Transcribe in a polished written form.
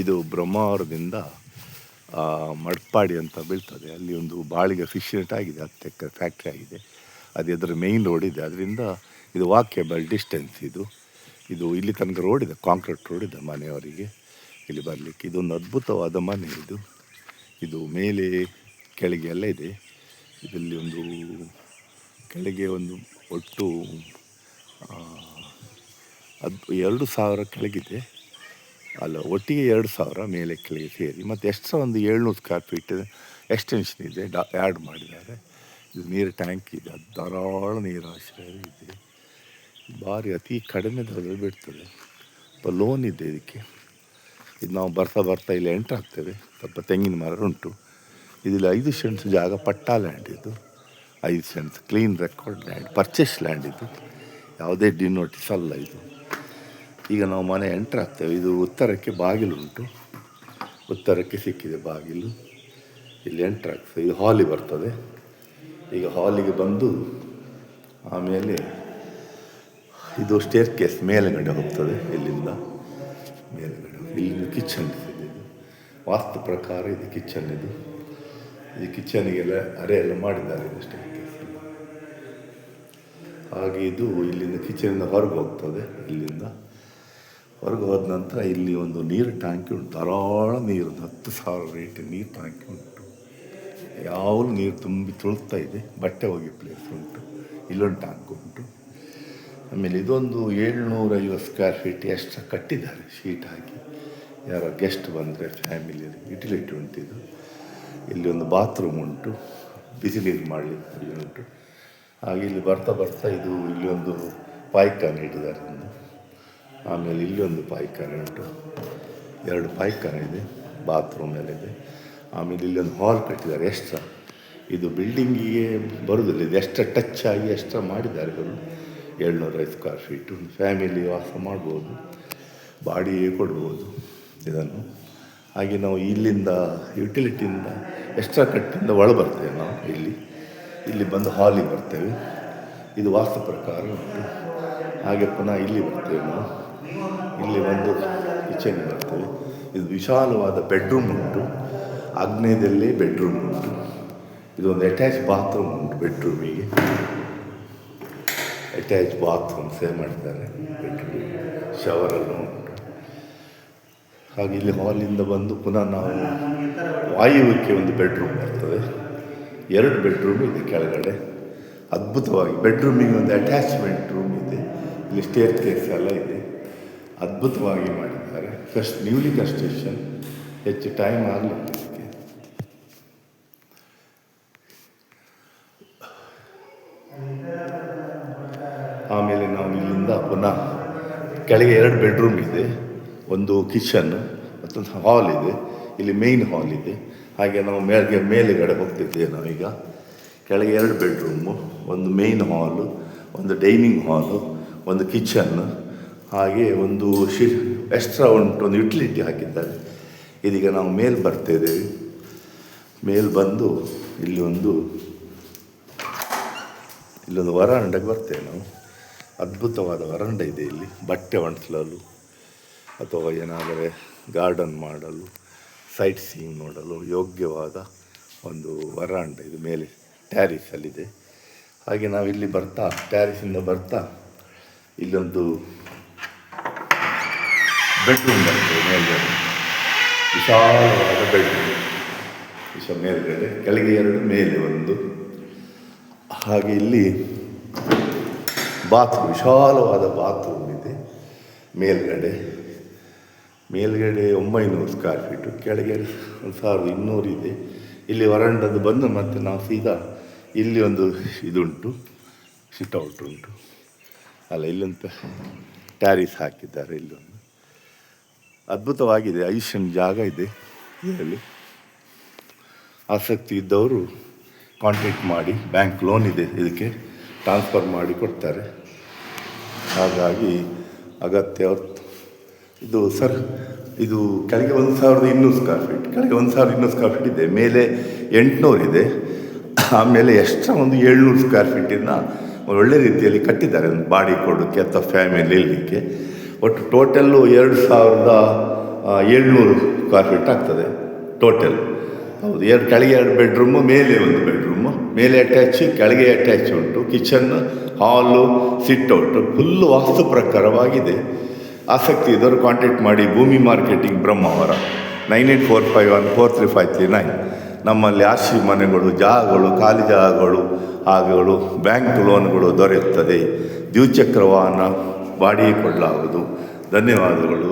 ಇದು ಬ್ರಹ್ಮಾವರದಿಂದ ಮಡ್ಪಾಡಿ ಅಂತ ಬೀಳ್ತದೆ. ಅಲ್ಲಿ ಒಂದು ಬಾಳಿಗೆ ಫಿಶ್ ಆಗಿದೆ, 10 ಎಕರೆ ಫ್ಯಾಕ್ಟ್ರಿ ಆಗಿದೆ. ಅದು ಅದರ ಮೇಯ್ನ್ ರೋಡ್ ಇದೆ. ಅದರಿಂದ ಇದು ವಾಕೇಬಲ್ ಡಿಸ್ಟೆನ್ಸ್. ಇದು ಇಲ್ಲಿ ತನಕ ರೋಡ್ ಇದೆ, ಕಾಂಕ್ರೀಟ್ ರೋಡ್ ಇದೆ ಮನೆಯವರಿಗೆ ಇಲ್ಲಿ ಬರಲಿಕ್ಕೆ. ಇದೊಂದು ಅದ್ಭುತವಾದ ಮನೆ. ಇದು ಮೇಲೆ ಕೆಳಗೆ ಎಲ್ಲ ಇದೆ. ಇದರಲ್ಲಿ ಒಂದು ಕೆಳಗೆ ಒಂದು ಒಟ್ಟು 2,000 ಕೆಳಗಿದೆ, ಅಲ್ಲ ಒಟ್ಟಿಗೆ 2,000 ಮೇಲೆ ಕೆಳಗೆ ಸೇರಿ. ಮತ್ತು ಎಕ್ಸ್ಟ್ರಾ ಒಂದು 700 ಸ್ಕ್ವೇರ್ ಫೀಟ್ ಎಕ್ಸ್ಟೆನ್ಷನ್ ಇದೆ, ಆ್ಯಡ್ ಮಾಡಿದ್ದಾರೆ. ಇದು ನೀರು ಟ್ಯಾಂಕ್ ಇದೆ, ಅದು ಧಾರಾಳ ನೀರಾಶ್ರಯ ಇದೆ. ಭಾರಿ ಅತಿ ಕಡಿಮೆ ದರದಲ್ಲಿ ಬಿಡ್ತದೆ. ಸ್ವಲ್ಪ ಲೋನ್ ಇದೆ ಇದಕ್ಕೆ. ಇದು ನಾವು ಬರ್ತಾ ಇಲ್ಲಿ ಎಂಟ್ರ್ ಆಗ್ತೇವೆ. ಸ್ವಲ್ಪ ತೆಂಗಿನ ಮರ ಉಂಟು. ಇದಿಲ್ಲಿ 5 ಸೆಂಟ್ಸ್ ಜಾಗ ಪಟ್ಟಾ ಲ್ಯಾಂಡ್. ಇದು 5 cents clean record land, purchase land. ಇದು ಯಾವುದೇ ಡಿನೋಟಿಸ್ ಅಲ್ಲ. ಈಗ ನಾವು ಮನೆ ಎಂಟ್ರ್ ಆಗ್ತೇವೆ. ಇದು ಉತ್ತರಕ್ಕೆ ಬಾಗಿಲುಂಟು, ಉತ್ತರಕ್ಕೆ ಸಿಕ್ಕಿದೆ ಬಾಗಿಲು. ಇಲ್ಲಿ ಎಂಟ್ರ್ ಆಗ್ತದೆ. ಇದು ಹಾಲಿಗೆ ಬರ್ತದೆ. ಈಗ ಹಾಲಿಗೆ ಬಂದು ಆಮೇಲೆ ಇದು ಸ್ಟೇರ್ ಕೇಸ್ ಮೇಲುಗಡೆ ಹೋಗ್ತದೆ. ಇಲ್ಲಿಂದ ಮೇಲುಗಡೆ ಇಲ್ಲಿಂದ ಕಿಚನ್ ಇದೆ. ಇದು ವಾಸ್ತು ಪ್ರಕಾರ ಇದು ಕಿಚನ್. ಇದು ಕಿಚನಿಗೆಲ್ಲ ಅರೆ ಎಲ್ಲ ಮಾಡಿದ್ದಾರೆ ಇದು ಸ್ಟೇರ್ ಕೇಸ್ ಎಲ್ಲ. ಹಾಗೆ ಇದು ಇಲ್ಲಿಂದ ಕಿಚನಿಂದ ಹೊರಗೆ ಹೋಗ್ತದೆ. ಇಲ್ಲಿಂದ ಹೊರಗೆ ಹೋದ ನಂತರ ಇಲ್ಲಿ ಒಂದು ನೀರು ಟ್ಯಾಂಕಿ ಉಂಟು, ಧಾರಾಳ ನೀರು, 10,000 ಲೀಟರ್ ನೀರು ಟ್ಯಾಂಕಿ ಉಂಟು. ಯಾವಾಗಲೂ ನೀರು ತುಂಬಿ ತುಳುಕ್ತಾ ಇದೆ. ಬಟ್ಟೆ ಹೋಗಿ ಪ್ಲೇಸ್ ಉಂಟು. ಇಲ್ಲೊಂದು ಟ್ಯಾಂಕ್ ಉಂಟು. ಆಮೇಲೆ ಇದೊಂದು 750 ಸ್ಕ್ವೇರ್ ಫೀಟ್ ಎಕ್ಸ್ಟ್ರಾ ಕಟ್ಟಿದ್ದಾರೆ ಶೀಟ್ ಹಾಕಿ. ಯಾರೋ ಗೆಸ್ಟ್ ಬಂದರೆ ಫ್ಯಾಮಿಲಿಯಲ್ಲಿ ಯುಟಿಲಿಟಿ ಉಂಟು. ಇಲ್ಲಿ ಒಂದು ಬಾತ್ರೂಮ್ ಉಂಟು, ಬಿಸಿನೀರು ಮಾಡಲಿಕ್ಕೆ ಉಂಟು. ಹಾಗೆ ಇಲ್ಲಿ ಬರ್ತಾ ಇಲ್ಲಿ ಒಂದು ಪಾಯ್ಖಾನೆ ಇಟ್ಟಿದ್ದಾರೆ ಒಂದು. ಆಮೇಲೆ ಇಲ್ಲಿ ಒಂದು ಪಾಯ್ಖಾನೆ ಉಂಟು, 2 ಪಾಯ್ಖಾನೆ ಇದೆ, ಬಾತ್ರೂಮ್ ಎಲ್ಲ ಇದೆ. ಆಮೇಲೆ ಇಲ್ಲಿ ಒಂದು ಹಾಲ್ ಕಟ್ಟಿದ್ದಾರೆ ಎಕ್ಸ್ಟ್ರಾ. ಇದು ಬಿಲ್ಡಿಂಗಿಗೆ ಬರೋದಿಲ್ಲ, ಇದು ಎಕ್ಸ್ಟ್ರಾ ಟಚ್ ಆಗಿ ಎಕ್ಸ್ಟ್ರಾ ಮಾಡಿದ್ದಾರೆ ಇವರು. 750 ಸ್ಕ್ವೇರ್ ಫೀಟು ಫ್ಯಾಮಿಲಿ ವಾಸ ಮಾಡ್ಬೋದು, ಬಾಡಿಗೆ ಕೊಡ್ಬೋದು ಇದನ್ನು. ಹಾಗೆ ನಾವು ಇಲ್ಲಿಂದ ಯುಟಿಲಿಟಿಯಿಂದ ಎಕ್ಸ್ಟ್ರಾ ಕಟ್ಟಿಂದ ಒಳ ಬರ್ತೇವೆ. ನಾವು ಇಲ್ಲಿ ಬಂದು ಹಾಲಿಗೆ ಬರ್ತೇವೆ. ಇದು ವಾಸ್ತು ಪ್ರಕಾರ ಉಂಟು. ಹಾಗೆ ಪುನಃ ಇಲ್ಲಿ ಬರ್ತೇವೆ ನಾವು. ಇಲ್ಲಿ ಬಂದು ಕಿಚನ್ಗೆ ಬರ್ತೇವೆ. ಇದು ವಿಶಾಲವಾದ ಬೆಡ್ರೂಮ್ ಉಂಟು, ಆಗ್ನೇಯದಲ್ಲೇ ಬೆಡ್ರೂಮ್ ಉಂಟು. ಇದೊಂದು ಅಟ್ಯಾಚ್ ಬಾತ್ರೂಮ್ ಉಂಟು. ಬೆಡ್ರೂಮಿಗೆ ಅಟ್ಯಾಚ್ ಬಾತ್ರೂಮ್ ಸೇವ್ ಮಾಡಿದ್ದಾರೆ. ಬೆಡ್ರೂಮಿಗೆ ಶವರಲ್ಲೂ ಉಂಟು. ಹಾಗೆ ಇಲ್ಲಿ ಹಾಲಿಂದ ಬಂದು ಪುನಃ ನಾವು ವಾಯುವ್ಯಕ್ಕೆ ಒಂದು ಬೆಡ್ರೂಮ್ ಬರ್ತದೆ. 2 ಬೆಡ್ರೂಮ್ ಇದೆ ಕೆಳಗಡೆ. ಅದ್ಭುತವಾಗಿ ಬೆಡ್ರೂಮಿಗೆ ಒಂದು ಅಟ್ಯಾಚ್ಮೆಂಟ್ ರೂಮ್ ಇದೆ. ಇಲ್ಲಿ ಸ್ಟೇರ್ ಕೇಸ್ ಎಲ್ಲ ಇದೆ. ಅದ್ಭುತವಾಗಿ ಮಾಡಿದ್ದಾರೆ. ನ್ಯೂಲಿ ಕನ್ಸ್ಟ್ರಕ್ಷನ್, ಹೆಚ್ಚು ಟೈಮ್ ಆಗಲಿಲ್ಲ ಇದಕ್ಕೆ. ಆಮೇಲೆ ನಾವು ಇಲ್ಲಿಂದ ಪುನಃ ಕೆಳಗೆ 2 ಬೆಡ್ರೂಮ್ ಇದೆ, ಒಂದು ಕಿಚನ್ ಮತ್ತೊಂದು ಹಾಲ್ ಇದೆ. ಇಲ್ಲಿ ಮೇಯ್ನ್ ಹಾಲ್ ಇದೆ. ಹಾಗೆ ನಾವು ಮೇಲುಗಡೆ ಹೋಗ್ತಿದ್ದೇವೆ ನಾವೀಗ. ಕೆಳಗೆ 2 ಬೆಡ್ರೂಮು, ಒಂದು ಮೇಯ್ನ್ ಹಾಲು, ಒಂದು ಡೈನಿಂಗ್ ಹಾಲು, ಒಂದು ಕಿಚನ್, ಹಾಗೆ ಒಂದು ಎಕ್ಸ್ಟ್ರಾ ಉಂಟು, ಒಂದು ಯುಟಿಲಿಟಿ ಹಾಕಿದ್ದಾರೆ. ಇದೀಗ ನಾವು ಮೇಲೆ ಬರ್ತಿದ್ದೇವೆ. ಮೇಲೆ ಬಂದು ಇಲ್ಲೊಂದು ವರಾಂಡಕ್ಕೆ ಬರ್ತೇವೆ ನಾವು. ಅದ್ಭುತವಾದ ವರಾಂಡ ಇದೆ ಇಲ್ಲಿ. ಬಟ್ಟೆ ಒಣಸಲು ಅಥವಾ ಏನಾದರೆ ಗಾರ್ಡನ್ ಮಾಡಲು, ಸೈಟ್ ಸೀಯಿಂಗ್ ನೋಡಲು ಯೋಗ್ಯವಾದ ಒಂದು ವರಾಂಡ. ಇದು ಮೇಲೆ ಟ್ಯಾರಿಸಲ್ಲಿದೆ. ಹಾಗೆ ನಾವಿಲ್ಲಿ ಟ್ಯಾರಿಸಿಂದ ಬರ್ತಾ ಇಲ್ಲೊಂದು ಬೆಡ್ರೂಮ್ ಬರ್ತದೆ ಮೇಲ್ಗಡೆ. ವಿಶಾಲವಾದ ಬೆಡ್ರೂಮ್, ಮೇಲ್ಗಡೆ ಕೆಳಗೆ 2, ಮೇಲೆ 1. ಹಾಗೆ ಇಲ್ಲಿ ವಿಶಾಲವಾದ ಬಾತ್ರೂಮ್ ಇದೆ. ಮೇಲ್ಗಡೆ 900 ಸ್ಕ್ವೇರ್ ಫೀಟು, ಕೆಳಗೆ 1,200 ಇದೆ. ಇಲ್ಲಿ ವರಂಡದ್ದು ಬಂದು ಮತ್ತೆ ನಾವು ಸೀದಾ ಇಲ್ಲಿ ಒಂದು ಇದುಂಟು, ಸಿಟ್ಔಟ್ ಉಂಟು. ಇಲ್ಲೊಂದು ಟ್ಯಾರಿಸ್ ಹಾಕಿದ್ದಾರೆ. ಇಲ್ಲೊಂದು ಅದ್ಭುತವಾಗಿದೆ. 5 ಸೆಂಟ್ ಜಾಗ ಇದೆ ಇದರಲ್ಲಿ. ಆಸಕ್ತಿ ಇದ್ದವರು ಕಾಂಟ್ಯಾಕ್ಟ್ ಮಾಡಿ. ಬ್ಯಾಂಕ್ ಲೋನ್ ಇದೆ, ಇದಕ್ಕೆ ಟ್ರಾನ್ಸ್ಫರ್ ಮಾಡಿ ಕೊಡ್ತಾರೆ. ಹಾಗಾಗಿ ಅಗತ್ಯ ಇದು ಕೆಳಗೆ 1,200 ಸ್ಕ್ವೇರ್ ಫೀಟ್, ಕೆಳಗೆ 1,200 ಸ್ಕ್ವೇರ್ ಫೀಟ್ ಇದೆ. ಮೇಲೆ 800 ಇದೆ. ಆಮೇಲೆ ಎಕ್ಸ್ಟ್ರಾ ಒಂದು 700 ಸ್ಕ್ವೇರ್ ಫೀಟಿನ ಒಳ್ಳೆ ರೀತಿಯಲ್ಲಿ ಕಟ್ಟಿದ್ದಾರೆ, ಒಂದು ಬಾಡಿ ಕೊಡೋಕ್ಕೆ ಅಥವಾ ಫ್ಯಾಮಿಲಿ ಇರಲಿಕ್ಕೆ. ಒಟ್ಟು ಟೋಟಲ್ಲು 700 ಸ್ಕ್ವೇರ್ ಫೀಟ್ ಆಗ್ತದೆ ಟೋಟಲ್. ಹೌದು, ಕೆಳಗೆ 2 ಬೆಡ್ರೂಮು, ಮೇಲೆ 1 ಬೆಡ್ರೂಮು, ಮೇಲೆ ಅಟ್ಯಾಚ್, ಕೆಳಗೆ ಅಟ್ಯಾಚ್ ಉಂಟು. ಕಿಚನ್, ಹಾಲು, ಸಿಟ್ಔಟು ಫುಲ್ಲು ವಾಸ್ತು ಪ್ರಕಾರವಾಗಿದೆ. ಆಸಕ್ತಿ ಇದ್ದವರು ಕಾಂಟ್ಯಾಕ್ಟ್ ಮಾಡಿ. ಭೂಮಿ ಮಾರ್ಕೆಟಿಂಗ್, ಬ್ರಹ್ಮಾವರ, 9845143539. ನಮ್ಮಲ್ಲಿ ಆರ್ಸಿ ಮನೆಗಳು, ಜಾಗಗಳು, ಖಾಲಿ ಜಾಗಗಳು ಹಾಗೂ ಬ್ಯಾಂಕ್ ಲೋನ್ಗಳು ದೊರೆಯುತ್ತದೆ. ದ್ವಿಚಕ್ರ ವಾಹನ ಬಾಡಿಗೆ ಕೊಡಲಾಗುವುದು. ಧನ್ಯವಾದಗಳು.